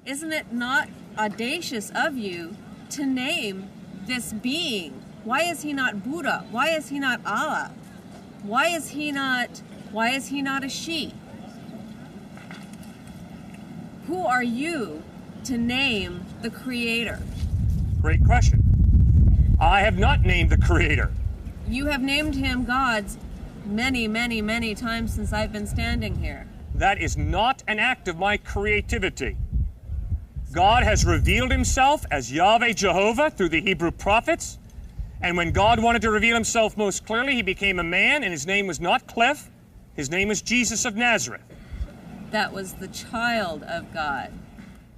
Isn't it not audacious of you to name this being? Why is he not Buddha? Why is he not Allah? Why is he not a she? Who are you to name the Creator? Great question. I have not named the Creator. You have named him gods many, many, many times since I've been standing here. That is not an act of my creativity. God has revealed himself as Yahweh Jehovah through the Hebrew prophets. And when God wanted to reveal himself most clearly, he became a man, and his name was not Cliffe. His name was Jesus of Nazareth. That was the child of God.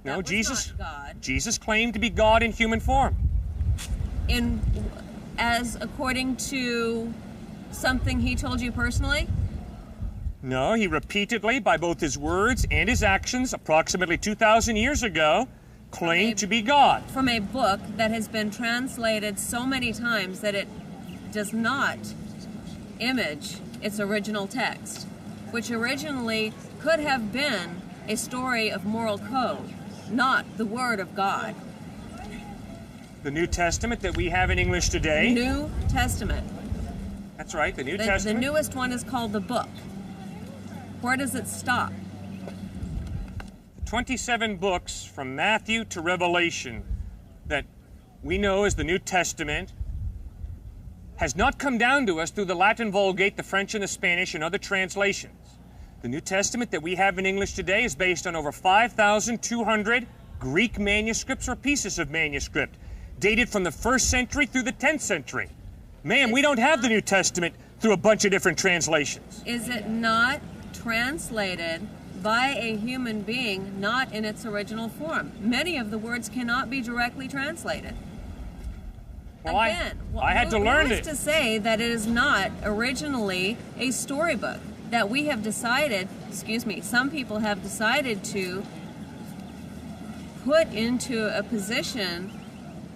No, Jesus, not God. Jesus claimed to be God in human form. As according to something he told you personally? No, he repeatedly, by both his words and his actions, approximately 2,000 years ago, claimed to be God. From a book that has been translated so many times that it does not image its original text, which originally could have been a story of moral code, not the Word of God. The New Testament that we have in English today. New Testament. That's right, the New Testament. The newest one is called the book. Where does it stop? 27 books from Matthew to Revelation that we know as the New Testament has not come down to us through the Latin Vulgate, the French and the Spanish, and other translations. The New Testament that we have in English today is based on over 5,200 Greek manuscripts or pieces of manuscript, dated from the 1st century through the 10th century. Ma'am, we don't have the New Testament through a bunch of different translations. Is it not translated by a human being, not in its original form? Many of the words cannot be directly translated. Well, Again, I had to learn it. Who's to say that it is not originally a storybook that we have decided, some people have decided to put into a position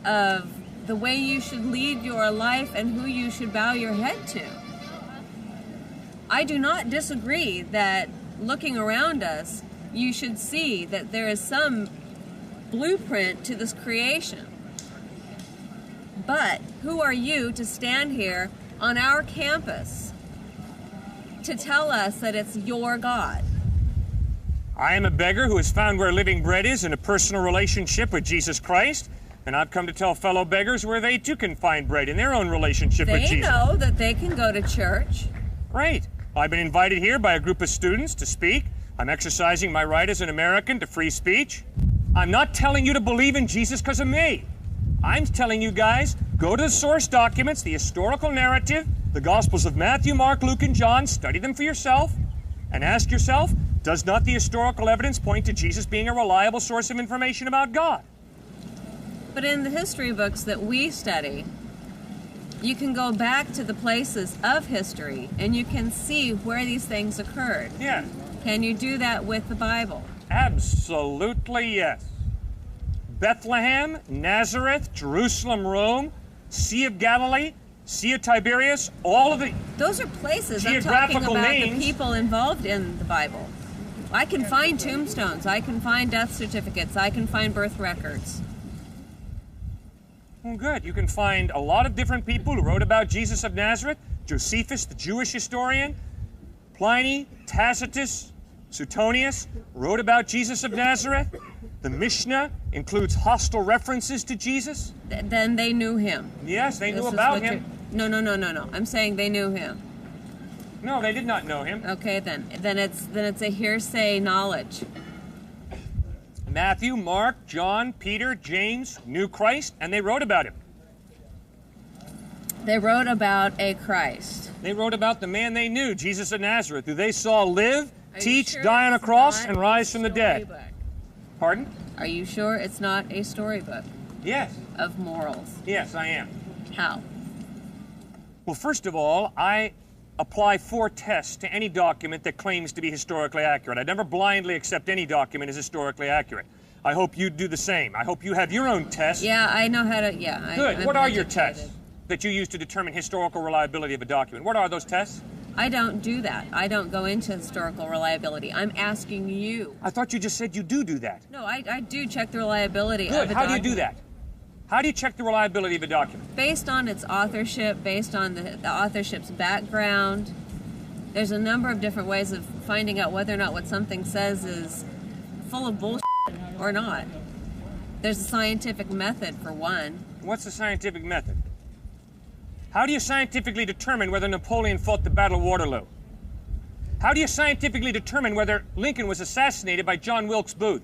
of the way you should lead your life and who you should bow your head to? I do not disagree that looking around us, you should see that there is some blueprint to this creation. But who are you to stand here on our campus to tell us that it's your God? I am a beggar who has found where living bread is in a personal relationship with Jesus Christ, and I've come to tell fellow beggars where they too can find bread in their own relationship with Jesus. They know that they can go to church. Great. I've been invited here by a group of students to speak. I'm exercising my right as an American to free speech. I'm not telling you to believe in Jesus because of me. I'm telling you guys, go to the source documents, the historical narrative, the Gospels of Matthew, Mark, Luke, and John, study them for yourself, and ask yourself, does not the historical evidence point to Jesus being a reliable source of information about God? But in the history books that we study, you can go back to the places of history and you can see where these things occurred. Yeah. Can you do that with the Bible? Absolutely yes. Bethlehem, Nazareth, Jerusalem, Rome, Sea of Galilee, Sea of Tiberias, all of the Those are places. geographical I'm talking about names. the people involved in the Bible. I can find tombstones, I can find death certificates, I can find birth records. Well, good. You can find a lot of different people who wrote about Jesus of Nazareth. Josephus, the Jewish historian, Pliny, Tacitus, Suetonius wrote about Jesus of Nazareth. The Mishnah includes hostile references to Jesus. Then they knew him. Yes, they knew about him. No. I'm saying they knew him. No, they did not know him. Okay, then it's a hearsay knowledge. Matthew, Mark, John, Peter, James knew Christ, and they wrote about him. They wrote about a Christ. They wrote about the man they knew, Jesus of Nazareth, who they saw live, teach, die on a cross, and rise from the dead. Pardon? Are you sure it's not a storybook? Yes. Of morals? Yes, I am. How? Well, first of all, I apply 4 tests to any document that claims to be historically accurate. I never blindly accept any document as historically accurate. I hope you do the same. I hope you have your own tests. Yeah, I know how to, Good. I'm what are your educated. tests that you use to determine historical reliability of a document? What are those tests? I don't do that. I don't go into historical reliability. I'm asking you. I thought you just said you do that. No, I do check the reliability Good. of a How document. do you do that? How do you check the reliability of a document? Based on its authorship, based on the authorship's background. There's a number of different ways of finding out whether or not what something says is full of bullshit or not. There's a scientific method for one. What's the scientific method? How do you scientifically determine whether Napoleon fought the Battle of Waterloo? How do you scientifically determine whether Lincoln was assassinated by John Wilkes Booth?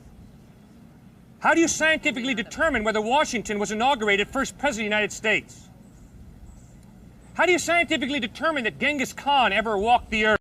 How do you scientifically determine whether Washington was inaugurated first president of the United States? How do you scientifically determine that Genghis Khan ever walked the earth?